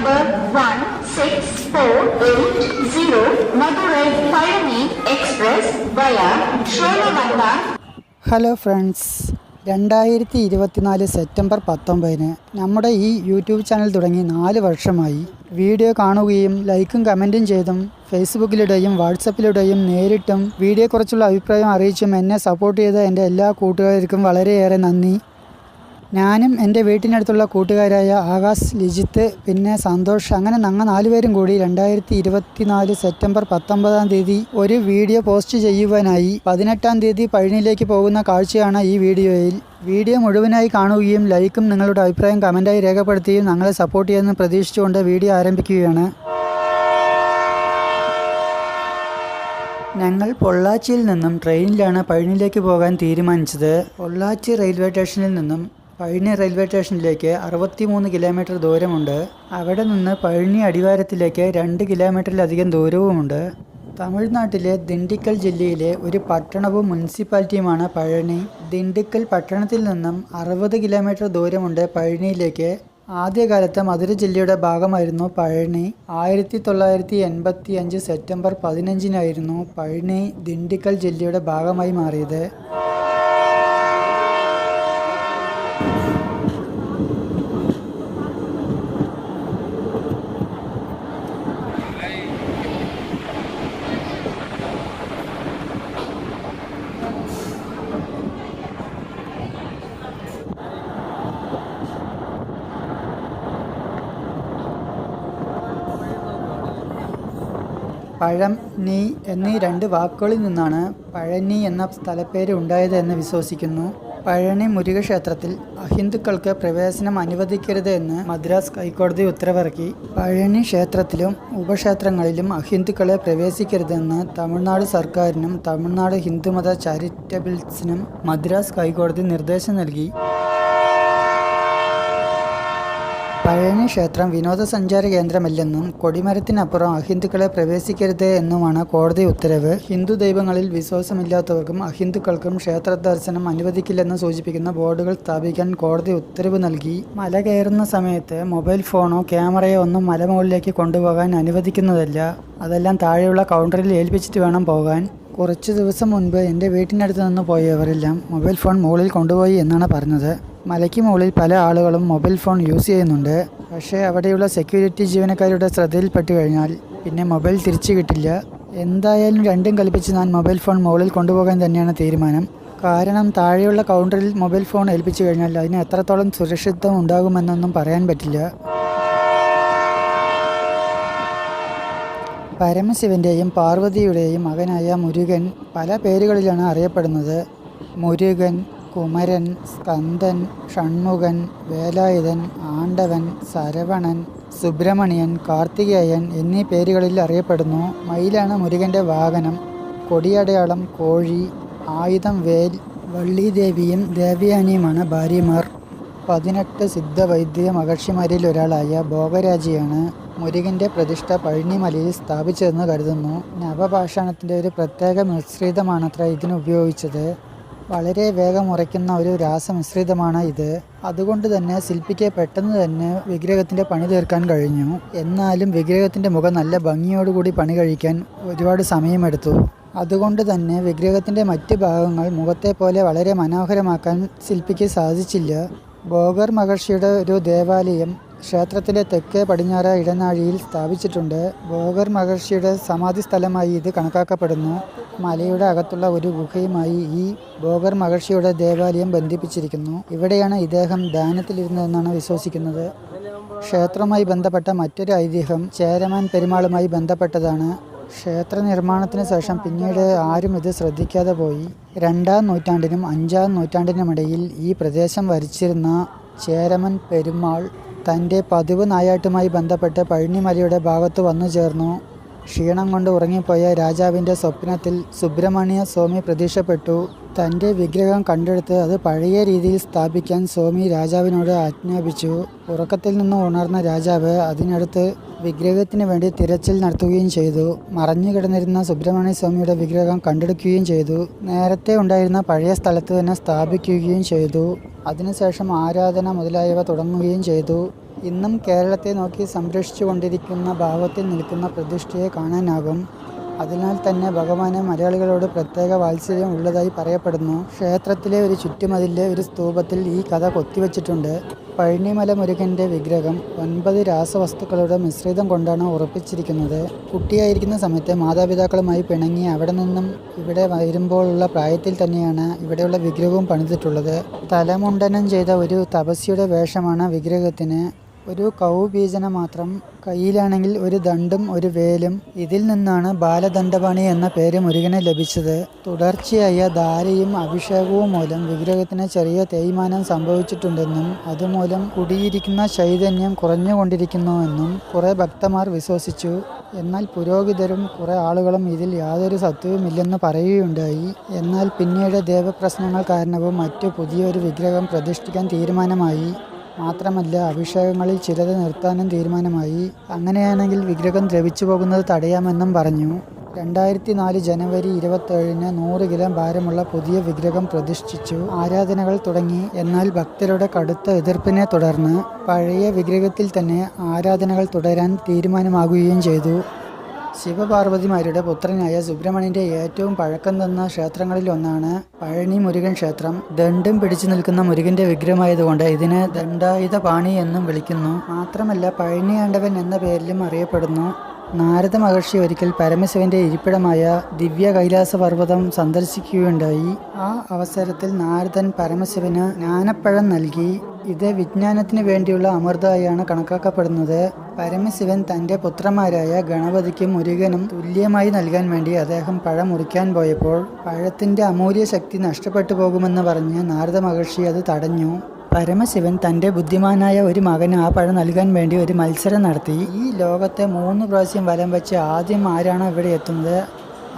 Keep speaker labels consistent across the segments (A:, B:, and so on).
A: number 16480 Madurai Payani Express via Shrivananda.
B: Hello friends, 2024 September 19 നമ്മുടെ ഈ YouTube channel തുടങ്ങി 4 വർഷമായി. വീഡിയോ കാണുകയും ലൈക്കും കമൻറ്റും ചെയ്തും ഫേസ്ബുക്കിലൂടെയും വാട്സപ്പിലൂടെയും നേരിട്ടും വീഡിയോയെക്കുറിച്ചുള്ള അഭിപ്രായം അറിയിച്ചും എന്നെ സപ്പോർട്ട് ചെയ്ത എൻ്റെ എല്ലാ കൂട്ടുകാർക്കും വളരെയേറെ നന്ദി. ഞാനും എൻ്റെ വീട്ടിനടുത്തുള്ള കൂട്ടുകാരായ ആകാശ്, ലിജിത്ത്, പിന്നെ സന്തോഷ്, അങ്ങനെ ഞങ്ങൾ 4 പേരും കൂടി 2024 സെപ്റ്റംബർ 19 ഒരു വീഡിയോ പോസ്റ്റ് ചെയ്യുവാനായി 18 പഴനിയിലേക്ക് പോകുന്ന കാഴ്ചയാണ് ഈ വീഡിയോയിൽ. വീഡിയോ മുഴുവനായി കാണുകയും ലൈക്കും നിങ്ങളുടെ അഭിപ്രായം കമൻറ്റായി രേഖപ്പെടുത്തുകയും ഞങ്ങളെ സപ്പോർട്ട് ചെയ്യുമെന്ന് പ്രതീക്ഷിച്ചുകൊണ്ട് വീഡിയോ ആരംഭിക്കുകയാണ്. ഞങ്ങൾ പൊള്ളാച്ചിയിൽ നിന്നും ട്രെയിനിലാണ് പഴനിയിലേക്ക് പോകാൻ തീരുമാനിച്ചത്. പൊള്ളാച്ചി റെയിൽവേ സ്റ്റേഷനിൽ നിന്നും പഴനി റെയിൽവേ സ്റ്റേഷനിലേക്ക് 63 കിലോമീറ്റർ ദൂരമുണ്ട്. അവിടെ നിന്ന് പഴനി അടിവാരത്തിലേക്ക് 2 കിലോമീറ്ററിലധികം ദൂരവുമുണ്ട്. തമിഴ്നാട്ടിലെ ദിണ്ടിക്കൽ ജില്ലയിലെ ഒരു പട്ടണവും മുനിസിപ്പാലിറ്റിയുമാണ് പഴനി. ദിണ്ടിക്കൽ പട്ടണത്തിൽ നിന്നും 60 കിലോമീറ്റർ ദൂരമുണ്ട് പഴനിയിലേക്ക്. ആദ്യകാലത്ത് മധുര ജില്ലയുടെ ഭാഗമായിരുന്നു പഴനി. 1985 സെപ്റ്റംബർ 15 പഴനി ദിണ്ടിക്കൽ ജില്ലയുടെ ഭാഗമായി മാറിയത്. പഴം, നീ എന്നീ 2 വാക്കുകളിൽ നിന്നാണ് പഴനി എന്ന സ്ഥലപ്പേര് ഉണ്ടായത് എന്ന് വിശ്വസിക്കുന്നു. പഴനി മുരുകക്ഷേത്രത്തിൽ അഹിന്ദുക്കൾക്ക് പ്രവേശനം അനുവദിക്കരുത് എന്ന് മദ്രാസ് ഹൈക്കോടതി ഉത്തരവിറക്കി. പഴനി ക്ഷേത്രത്തിലും ഉപക്ഷേത്രങ്ങളിലും അഹിന്ദുക്കളെ പ്രവേശിക്കരുതെന്ന് തമിഴ്നാട് സർക്കാരിനും തമിഴ്നാട് ഹിന്ദുമത ചാരിറ്റബിൾസിനും മദ്രാസ് ഹൈക്കോടതി നിർദ്ദേശം നൽകി. പഴനി ക്ഷേത്രം വിനോദസഞ്ചാര കേന്ദ്രമല്ലെന്നും കൊടിമരത്തിനപ്പുറം അഹിന്ദുക്കളെ പ്രവേശിക്കരുത് എന്നുമാണ് കോടതി ഉത്തരവ്. ഹിന്ദു ദൈവങ്ങളിൽ വിശ്വാസമില്ലാത്തവർക്കും അഹിന്ദുക്കൾക്കും ക്ഷേത്ര ദർശനം അനുവദിക്കില്ലെന്ന് സൂചിപ്പിക്കുന്ന ബോർഡുകൾ സ്ഥാപിക്കാൻ കോടതി ഉത്തരവ് നൽകി. മല കയറുന്ന സമയത്ത് മൊബൈൽ ഫോണോ ക്യാമറയോ ഒന്നും മലമുകളിലേക്ക് കൊണ്ടുപോകാൻ അനുവദിക്കുന്നതല്ല. അതെല്ലാം താഴെയുള്ള കൗണ്ടറിൽ ഏൽപ്പിച്ചിട്ട് വേണം പോകാൻ. കുറച്ച് ദിവസം മുൻപ് എൻ്റെ വീട്ടിനടുത്ത് നിന്ന് പോയവരെല്ലാം മൊബൈൽ ഫോൺ മുകളിൽ കൊണ്ടുപോയി എന്നാണ് പറഞ്ഞത്. മലയ്ക്ക് മുകളിൽ പല ആളുകളും മൊബൈൽ ഫോൺ യൂസ് ചെയ്യുന്നുണ്ട്. പക്ഷേ അവിടെയുള്ള സെക്യൂരിറ്റി ജീവനക്കാരുടെ ശ്രദ്ധയിൽപ്പെട്ട് കഴിഞ്ഞാൽ പിന്നെ മൊബൈൽ തിരിച്ചു കിട്ടില്ല. എന്തായാലും രണ്ടും കൽപ്പിച്ച് ഞാൻ മൊബൈൽ ഫോൺ മുകളിൽ കൊണ്ടുപോകാൻ തന്നെയാണ് തീരുമാനം. കാരണം താഴെയുള്ള കൗണ്ടറിൽ മൊബൈൽ ഫോൺ ഏൽപ്പിച്ചു കഴിഞ്ഞാൽ അതിന് എത്രത്തോളം സുരക്ഷിതത്വം ഉണ്ടാകുമെന്നൊന്നും പറയാൻ പറ്റില്ല. പരമശിവൻ്റെയും പാർവതിയുടെയും മകനായ മുരുകൻ പല പേരുകളിലാണ് അറിയപ്പെടുന്നത്. മുരുകൻ, കുമരൻ, സ്കന്ദൻ, ഷൺമുഖൻ, വേലായുധൻ, ആണ്ടവൻ, ശരവണൻ, സുബ്രഹ്മണ്യൻ, കാർത്തികേയൻ എന്നീ പേരുകളിൽ അറിയപ്പെടുന്നു. മയിലാണ് മുരുകൻ്റെ വാഹനം. കൊടിയടയാളം കോഴി, ആയുധം വേൽ. വള്ളീദേവിയും ദേവയാനിയുമാണ് ഭാര്യമാർ. 18 സിദ്ധവൈദ്യ മഹർഷിമാരിൽ ഒരാളായ ഭോഗരാജിയാണ് മുരുകൻ്റെ പ്രതിഷ്ഠ പഴനിമലയിൽ സ്ഥാപിച്ചതെന്ന് കരുതുന്നു. നവപാഷാണത്തിൻ്റെ ഒരു പ്രത്യേക മിശ്രിതമാണത്ര ഇതിന് ഉപയോഗിച്ചത്. വളരെ വേഗം ഉറയ്ക്കുന്ന ഒരു രാസമിശ്രിതമാണ് ഇത്. അതുകൊണ്ട് തന്നെ ശില്പിക്ക് പെട്ടെന്ന് തന്നെ വിഗ്രഹത്തിൻ്റെ പണി തീർക്കാൻ കഴിഞ്ഞു. എന്നാലും വിഗ്രഹത്തിൻ്റെ മുഖം നല്ല ഭംഗിയോടുകൂടി പണി കഴിക്കാൻ ഒരുപാട് സമയമെടുത്തു. അതുകൊണ്ട് തന്നെ വിഗ്രഹത്തിൻ്റെ മറ്റ് ഭാഗങ്ങൾ മുഖത്തെ പോലെ വളരെ മനോഹരമാക്കാൻ ശില്പിക്ക് സാധിച്ചില്ല. ഭോഗർ മഹർഷിയുടെ ഒരു ദേവാലയം ക്ഷേത്രത്തിൻ്റെ തെക്കേ പടിഞ്ഞാറ് ഇടനാഴിയിൽ സ്ഥാപിച്ചിട്ടുണ്ട്. ഭോഗർ മഹർഷിയുടെ സമാധി സ്ഥലമായി ഇത് കണക്കാക്കപ്പെടുന്നു. മലയുടെ അകത്തുള്ള ഒരു ഗുഹയുമായി ഈ ഭോഗർ മഹർഷിയുടെ ദേവാലയം ബന്ധിപ്പിച്ചിരിക്കുന്നു. ഇവിടെയാണ് ഇദ്ദേഹം ധ്യാനത്തിലിരുന്നതെന്നാണ് വിശ്വസിക്കുന്നത്. ക്ഷേത്രവുമായി ബന്ധപ്പെട്ട മറ്റൊരു ഐതിഹ്യം ചേരമാൻ പെരുമാളുമായി ബന്ധപ്പെട്ടതാണ്. ക്ഷേത്ര നിർമ്മാണത്തിന് ശേഷം പിന്നീട് ആരും ഇത് ശ്രദ്ധിക്കാതെ പോയി. 2-ാം നൂറ്റാണ്ടിനും 5-ാം നൂറ്റാണ്ടിനുമിടയിൽ ഈ പ്രദേശം ഭരിച്ചിരുന്ന ചേരമൻ പെരുമാൾ തൻ്റെ പതിവ് നായാട്ടുമായി ബന്ധപ്പെട്ട് പഴനിമലയുടെ ഭാഗത്ത് വന്നു ചേർന്നു. ക്ഷീണം കൊണ്ട് ഉറങ്ങിപ്പോയ രാജാവിൻ്റെ സ്വപ്നത്തിൽ സുബ്രഹ്മണ്യ സ്വാമി പ്രത്യക്ഷപ്പെട്ടു. തൻ്റെ വിഗ്രഹം കണ്ടെടുത്ത് അത് പഴയ രീതിയിൽ സ്ഥാപിക്കാൻ സ്വാമി രാജാവിനോട് ആജ്ഞാപിച്ചു. ഉറക്കത്തിൽ നിന്ന് ഉണർന്ന രാജാവ് അതിനടുത്ത് വിഗ്രഹത്തിന് വേണ്ടി തിരച്ചിൽ നടത്തുകയും ചെയ്തു. മറഞ്ഞു കിടന്നിരുന്ന സുബ്രഹ്മണ്യ സ്വാമിയുടെ വിഗ്രഹം കണ്ടെടുക്കുകയും ചെയ്തു. നേരത്തെ ഉണ്ടായിരുന്ന പഴയ സ്ഥലത്ത് തന്നെ സ്ഥാപിക്കുകയും ചെയ്തു. അതിനുശേഷം ആരാധന മുതലായവ തുടങ്ങുകയും ചെയ്തു. ഇന്നും കേരളത്തെ നോക്കി സംരക്ഷിച്ചു കൊണ്ടിരിക്കുന്ന ഭാവത്തിൽ നിൽക്കുന്ന പ്രതിഷ്ഠയെ കാണാനാകും. അതിനാൽ തന്നെ ഭഗവാന് മലയാളികളോട് പ്രത്യേക വാത്സല്യം ഉള്ളതായി പറയപ്പെടുന്നു. ക്ഷേത്രത്തിലെ ഒരു ചുറ്റുമതിലിലെ ഒരു സ്തൂപത്തിൽ ഈ കഥ കൊത്തിവെച്ചിട്ടുണ്ട്. പഴനിമല മുരുകൻ്റെ വിഗ്രഹം 9 രാസവസ്തുക്കളുടെ മിശ്രിതം കൊണ്ടാണ് ഉറപ്പിച്ചിരിക്കുന്നത്. കുട്ടിയായിരിക്കുന്ന സമയത്ത് മാതാപിതാക്കളുമായി പിണങ്ങി അവിടെ നിന്നും ഇവിടെ വരുമ്പോഴുള്ള പ്രായത്തിൽ തന്നെയാണ് ഇവിടെയുള്ള വിഗ്രഹവും പണിതിട്ടുള്ളത്. തലമുണ്ടനം ചെയ്ത ഒരു തപസ്വിയുടെ വേഷമാണ് വിഗ്രഹത്തിന്. ഒരു കൗബീജന മാത്രം, കയ്യിലാണെങ്കിൽ ഒരു ദണ്ഡും ഒരു വേലും. ഇതിൽ നിന്നാണ് ബാലദണ്ഡപാണി എന്ന പേര് മുരുകന് ലഭിച്ചത്. തുടർച്ചയായ ധാരയും അഭിഷേകവും മൂലം വിഗ്രഹത്തിന് ചെറിയ തേയ്മാനം സംഭവിച്ചിട്ടുണ്ടെന്നും അതുമൂലം കുടിയിരിക്കുന്ന ചൈതന്യം കുറഞ്ഞുകൊണ്ടിരിക്കുന്നുവെന്നും കുറെ ഭക്തന്മാർ വിശ്വസിച്ചു. എന്നാൽ പുരോഹിതരും കുറെ ആളുകളും ഇതിൽ യാതൊരു സത്യവുമില്ലെന്ന് പറയുകയുണ്ടായി. എന്നാൽ പിന്നീട് ദേവപ്രശ്നങ്ങൾ കാരണവും മറ്റു പുതിയൊരു വിഗ്രഹം പ്രതിഷ്ഠിക്കാൻ തീരുമാനമായി. മാത്രമല്ല അഭിഷേകങ്ങളിൽ ചിലത് നിർത്താനും തീരുമാനമായി. അങ്ങനെയാണെങ്കിൽ വിഗ്രഹം ദ്രവിച്ചു പോകുന്നത് തടയാമെന്നും പറഞ്ഞു. 2004 ജനുവരി 27-ന് 100 കിലോ ഭാരമുള്ള പുതിയ വിഗ്രഹം പ്രതിഷ്ഠിച്ചു. ആരാധനകൾ തുടങ്ങി. എന്നാൽ ഭക്തരുടെ കടുത്ത എതിർപ്പിനെ തുടർന്ന് പഴയ വിഗ്രഹത്തിൽ തന്നെ ആരാധനകൾ തുടരാൻ തീരുമാനമാകുകയും ചെയ്തു. ശിവപാർവതിമാരുടെ പുത്രനായ സുബ്രഹ്മണ്യൻ്റെ ഏറ്റവും പഴക്കം തന്ന ക്ഷേത്രങ്ങളിൽ ഒന്നാണ് പഴനി മുരുകൻ ക്ഷേത്രം. ദണ്ഡും പിടിച്ചു നിൽക്കുന്ന മുരുകൻ്റെ വിഗ്രഹമായതുകൊണ്ട് ഇതിനെ ദണ്ഡായുധപാണി എന്നും വിളിക്കുന്നു. മാത്രമല്ല പഴനിയാണ്ടവൻ എന്ന പേരിലും അറിയപ്പെടുന്നു. നാരദ മഹർഷി ഒരിക്കൽ പരമശിവന്റെ ഇരിപ്പിടമായ ദിവ്യ കൈലാസ പർവ്വതം സന്ദർശിക്കുകയുണ്ടായി. ആ അവസരത്തിൽ നാരദൻ പരമശിവന് ജ്ഞാനപ്പഴം നൽകി. ഇത് വിജ്ഞാനത്തിന് വേണ്ടിയുള്ള അമൃതമായാണ് കണക്കാക്കപ്പെടുന്നത്. പരമശിവൻ തൻ്റെ പുത്രന്മാരായ ഗണപതിക്കും മുരുകനും തുല്യമായി നൽകാൻ വേണ്ടി അദ്ദേഹം പഴം മുറിക്കാൻ പോയപ്പോൾ പഴത്തിൻ്റെ അമൂല്യ ശക്തി നഷ്ടപ്പെട്ടു പോകുമെന്ന് പറഞ്ഞ് നാരദ മഹർഷി അത് തടഞ്ഞു. പരമശിവൻ തൻ്റെ ബുദ്ധിമാനായ ഒരു മകന് ആ പഴം നൽകാൻ വേണ്ടി ഒരു മത്സരം നടത്തി. ഈ ലോകത്തെ 3 പ്രാവശ്യം വലം വെച്ച് ആദ്യം ആരാണോ ഇവിടെ എത്തുന്നത്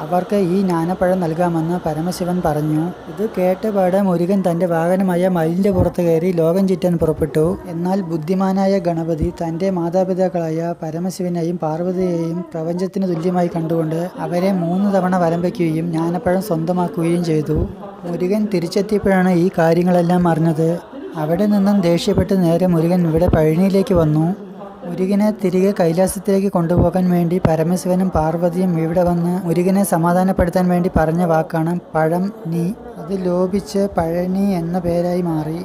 B: അവർക്ക് ഈ ജ്ഞാനപ്പഴം നൽകാമെന്ന് പരമശിവൻ പറഞ്ഞു. ഇത് കേട്ടപാടെ മുരുകൻ തൻ്റെ വാഹനമായ മയിലിൻ്റെ പുറത്ത് കയറി ലോകം ചുറ്റാൻ പുറപ്പെട്ടു. എന്നാൽ ബുദ്ധിമാനായ ഗണപതി തൻ്റെ മാതാപിതാക്കളായ പരമശിവനെയും പാർവതിയെയും പ്രപഞ്ചത്തിന് തുല്യമായി കണ്ടുകൊണ്ട് അവരെ 3 തവണ വലം വയ്ക്കുകയും ജ്ഞാനപ്പഴം സ്വന്തമാക്കുകയും ചെയ്തു. മുരുകൻ തിരിച്ചെത്തിയപ്പോഴാണ് ഈ കാര്യങ്ങളെല്ലാം അറിഞ്ഞത്. അവിടെ നിന്നും ദേഷ്യപ്പെട്ട് നേരെ മുരുകൻ ഇവിടെ പഴനിയിലേക്ക് വന്നു. മുരുകനെ തിരികെ കൈലാസത്തിലേക്ക് കൊണ്ടുപോകാൻ വേണ്ടി പരമശിവനും പാർവതിയും ഇവിടെ വന്ന് മുരുകനെ സമാധാനപ്പെടുത്താൻ വേണ്ടി പറഞ്ഞ വാക്കാണ് പഴം നീ. അത് ലോപിച്ച് പഴനി എന്ന പേരായി മാറി.